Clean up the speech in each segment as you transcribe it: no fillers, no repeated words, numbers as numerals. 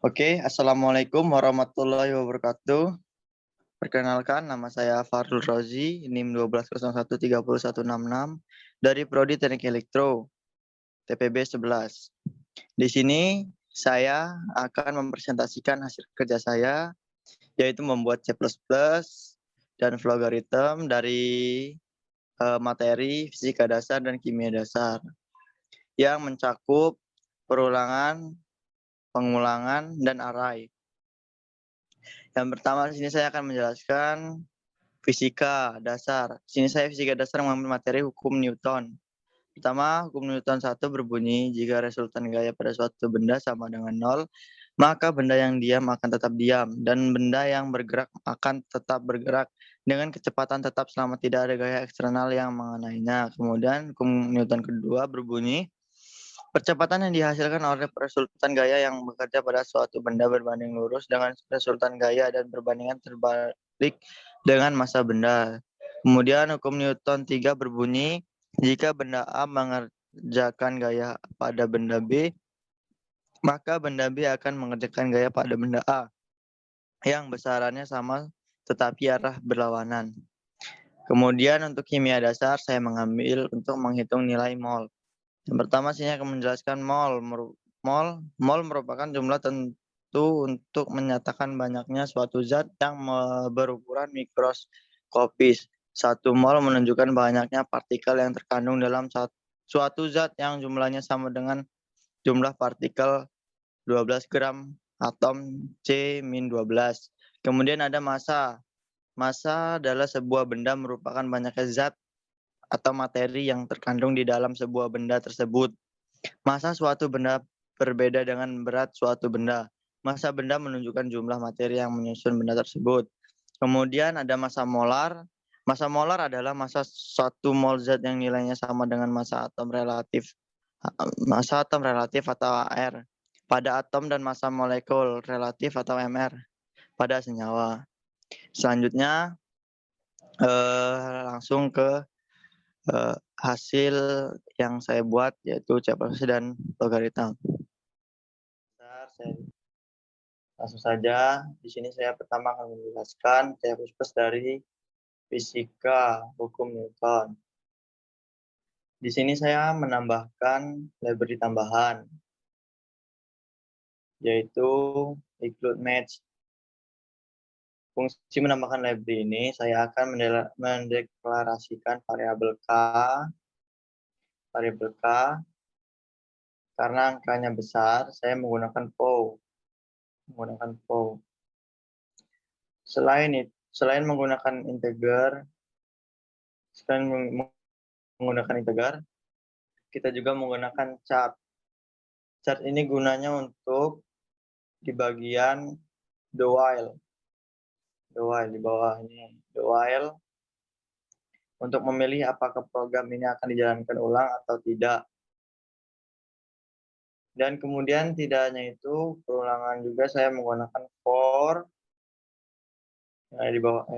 Oke, Assalamualaikum warahmatullahi wabarakatuh. Perkenalkan, nama saya Farul Rozi, NIM 1201306166 dari Prodi Teknik Elektro, TPB 11. Di sini saya akan mempresentasikan hasil kerja saya, yaitu membuat C++ dan logaritma dari materi fisika dasar dan kimia dasar yang mencakup perulangan, pengulangan, dan array. Yang pertama di sini saya akan menjelaskan fisika dasar. Di sini saya fisika dasar mengambil materi hukum Newton. Pertama, hukum Newton 1 berbunyi, jika resultan gaya pada suatu benda sama dengan 0, maka benda yang diam akan tetap diam, dan benda yang bergerak akan tetap bergerak dengan kecepatan tetap selama tidak ada gaya eksternal yang mengenainya. Kemudian, hukum Newton kedua berbunyi, percepatan yang dihasilkan oleh resultan gaya yang bekerja pada suatu benda berbanding lurus dengan resultan gaya dan perbandingan terbalik dengan massa benda. Kemudian hukum Newton 3 berbunyi, jika benda A mengerjakan gaya pada benda B, maka benda B akan mengerjakan gaya pada benda A yang besarannya sama tetapi arah berlawanan. Kemudian untuk kimia dasar saya mengambil untuk menghitung nilai mol. Yang pertama saya akan menjelaskan mol. Mol merupakan jumlah tentu untuk menyatakan banyaknya suatu zat yang berukuran mikroskopis. 1 mol menunjukkan banyaknya partikel yang terkandung dalam suatu zat yang jumlahnya sama dengan jumlah partikel 12 gram atom C-12. Kemudian ada massa. Massa adalah sebuah benda merupakan banyaknya zat atau materi yang terkandung di dalam sebuah benda tersebut. Massa suatu benda berbeda dengan berat suatu benda. Massa benda menunjukkan jumlah materi yang menyusun benda tersebut. Kemudian ada massa molar. Massa molar adalah massa 1 mol zat yang nilainya sama dengan massa atom relatif. Massa atom relatif atau AR pada atom dan massa molekul relatif atau MR pada senyawa. Selanjutnya langsung ke hasil yang saya buat, yaitu C++ dan logaritma. Saya langsung saja, di sini saya pertama akan menjelaskan C++ dari fisika hukum Newton. Di sini saya menambahkan library tambahan, yaitu include match. Fungsi menambahkan library ini, saya akan mendeklarasikan variabel K, karena angkanya besar, saya menggunakan pow. Selain menggunakan integer, kita juga menggunakan chart. Chart ini gunanya untuk di bagian the while di bawah ini, the while, untuk memilih apakah program ini akan dijalankan ulang atau tidak. Dan kemudian tidak hanya itu, perulangan juga saya menggunakan for di bawah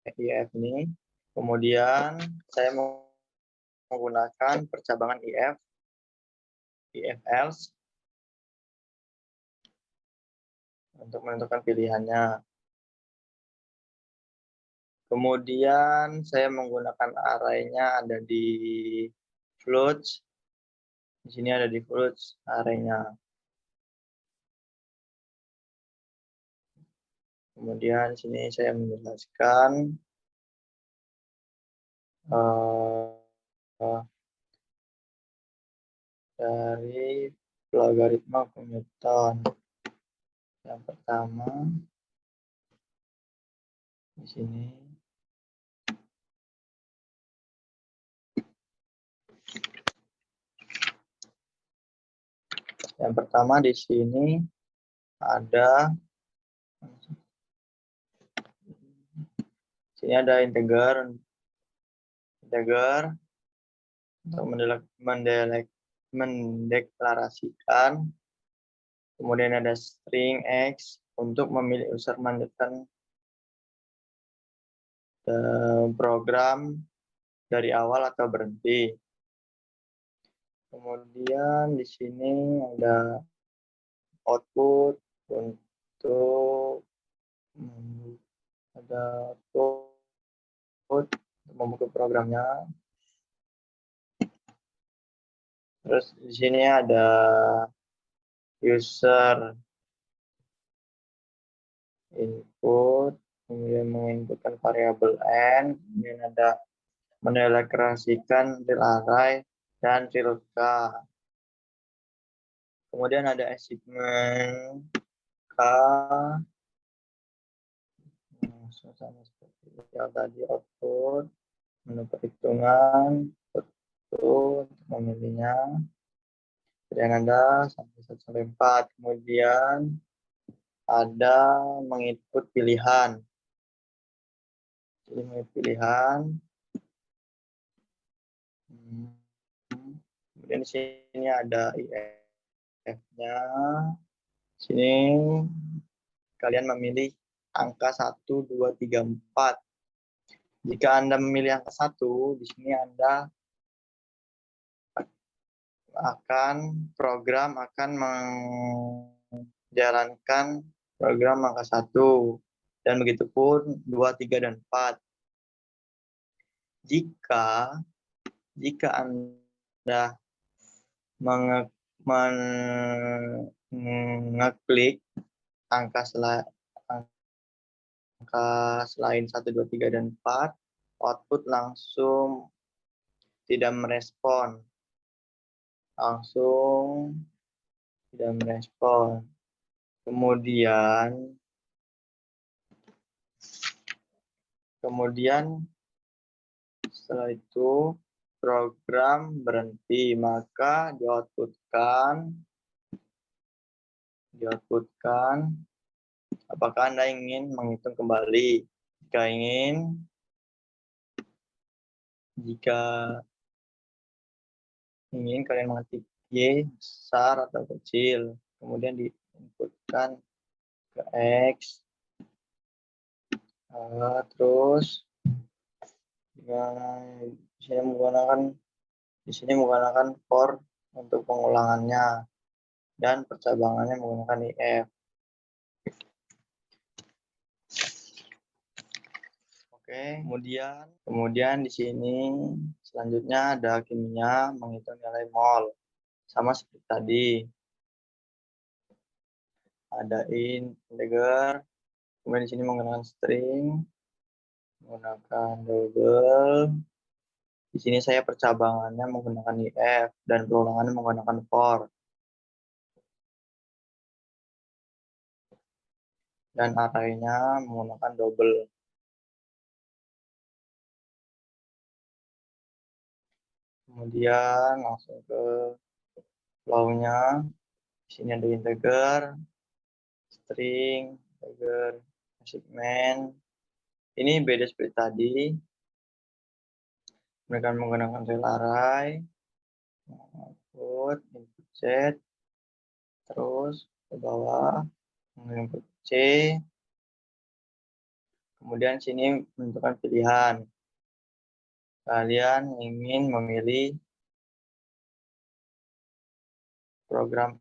if ini. Kemudian saya menggunakan percabangan if else untuk menentukan pilihannya. Kemudian saya menggunakan array-nya ada di floats. Di sini ada di floats array-nya. Kemudian di sini saya menjelaskan dari logaritma hukum Newton. Yang pertama di sini ada integer untuk mendeklarasikan. Kemudian ada string x untuk memilih unsur melanjutkan program dari awal atau berhenti. Kemudian di sini ada output untuk ada output untuk membuka programnya. Terus di sini ada user input, kemudian menginputkan variabel n, kemudian ada mendeklarasikan real array dan real k. Kemudian ada achievement k, sama seperti yang tadi, output, menu perhitungan, untuk memilihnya. Kemudian ada sampai 1 sampai 4. Kemudian ada menginput pilihan. Pilih pilihan. Kemudian di sini ada if-nya. Sini kalian memilih angka 1, 2, 3, 4. Jika Anda memilih angka 1, di sini Anda program akan menjalankan program angka 1. Dan begitu pun 2, 3, dan 4. Jika Anda mengeklik angka selain 1, 2, 3, dan 4, output langsung tidak merespon. Kemudian setelah itu program berhenti, maka dioutputkan apakah Anda ingin menghitung kembali. Jika ingin kalian mengetik Y besar atau kecil, kemudian diinputkan ke X, terus di sini menggunakan for untuk pengulangannya dan percabangannya menggunakan if. Oke, kemudian di sini selanjutnya ada kimia menghitung nilai mol, sama seperti tadi. Ada integer, kemudian di sini menggunakan string, menggunakan double. Di sini saya percabangannya menggunakan if dan pengulangannya menggunakan for. Dan array-nya menggunakan double. Kemudian langsung ke flow-nya. Di sini ada integer, string, integer, segment. Ini beda seperti tadi. Mereka menggunakan real array, output, input z, terus ke bawah, input c. Kemudian sini menentukan pilihan. Kalian ingin memilih program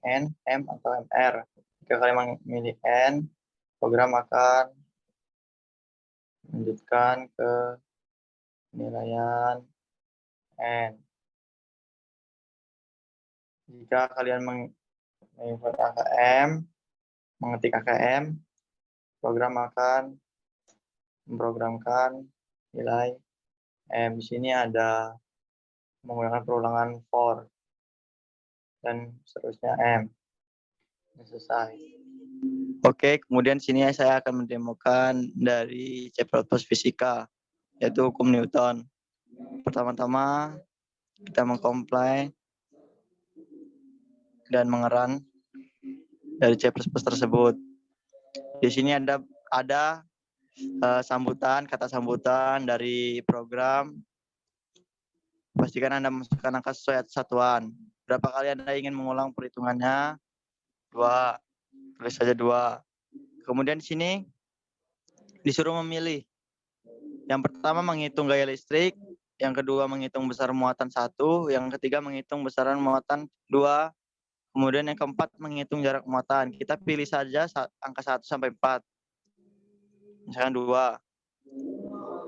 N, M, atau MR. Jika kalian memilih N, program akan melanjutkan ke penilaian N. Jika kalian menginput angka M, mengetik angka M, program akan memprogramkan nilai M. Di sini ada menggunakan perulangan for dan seterusnya M. Selesai. Oke, kemudian sini saya akan mendemokan dari C++ fisika, yaitu hukum Newton. Pertama-tama kita mengcompile dan mengerun dari C++ tersebut. Di sini ada kata sambutan dari program. Pastikan Anda memasukkan angka sesuai satuan. Berapa kali Anda ingin mengulang perhitungannya? 2. Tulis saja 2. Kemudian di sini disuruh memilih. Yang pertama menghitung gaya listrik, yang kedua menghitung besar muatan 1, yang ketiga menghitung besaran muatan 2, Kemudian yang keempat, menghitung jarak muatan. Kita pilih saja angka 1 sampai 4. Misalkan 2.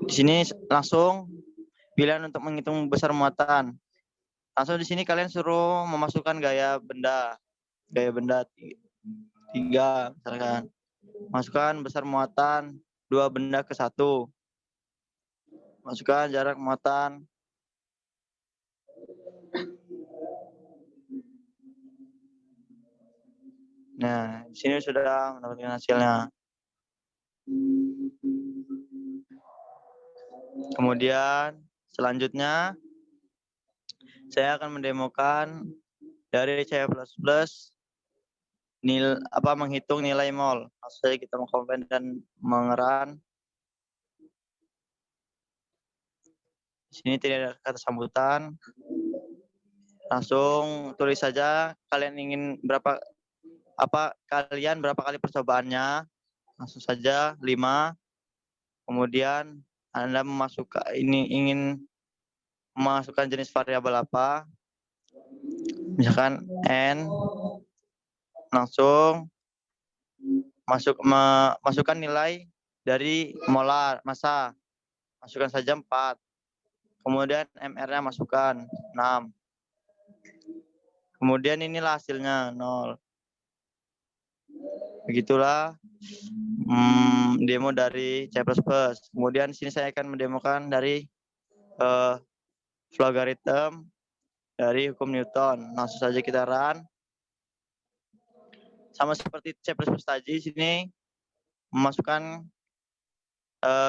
Di sini langsung pilihan untuk menghitung besar muatan. Langsung di sini kalian suruh memasukkan gaya benda. Gaya benda 3 misalkan. Masukkan besar muatan 2 benda ke 1. Masukkan jarak muatan. Nah, di sini sudah mendapatkan hasilnya. Kemudian selanjutnya saya akan mendemokan dari C++ menghitung nilai mol. Langsung saja kita mengkompil dan mengeran. Di sini tidak ada kata sambutan. Langsung tulis saja kalian ingin berapa kali percobaannya. Langsung saja 5. Kemudian Anda ingin memasukkan jenis variabel apa. Misalkan n. Langsung masukkan nilai dari molar massa. Masukkan saja 4. Kemudian MR-nya masukkan 6. Kemudian inilah hasilnya 0. Begitulah demo dari C++. Kemudian di sini saya akan mendemokan dari logaritm dari hukum Newton. Langsung saja kita run. Sama seperti C++ tadi, sini memasukkan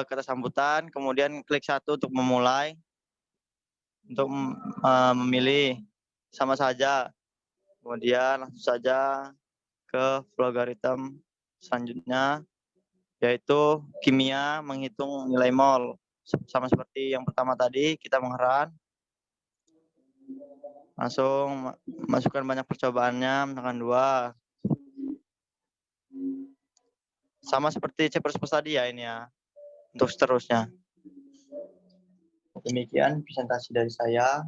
kata sambutan, kemudian klik 1 untuk memulai, untuk memilih, sama saja. Kemudian langsung saja ke logaritm selanjutnya, yaitu kimia menghitung nilai mol. Sama seperti yang pertama tadi, kita mengeran. Langsung masukkan banyak percobaannya, misalkan 2. Sama seperti C++ tadi ya ini ya, untuk seterusnya. Demikian presentasi dari saya.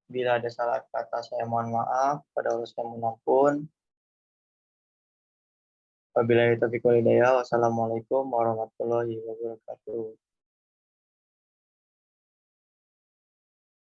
Bila ada salah kata saya mohon maaf. Pada Allah saya mengampun. Wabillahi taufiq wal hidayah. Wassalamualaikum warahmatullahi wabarakatuh.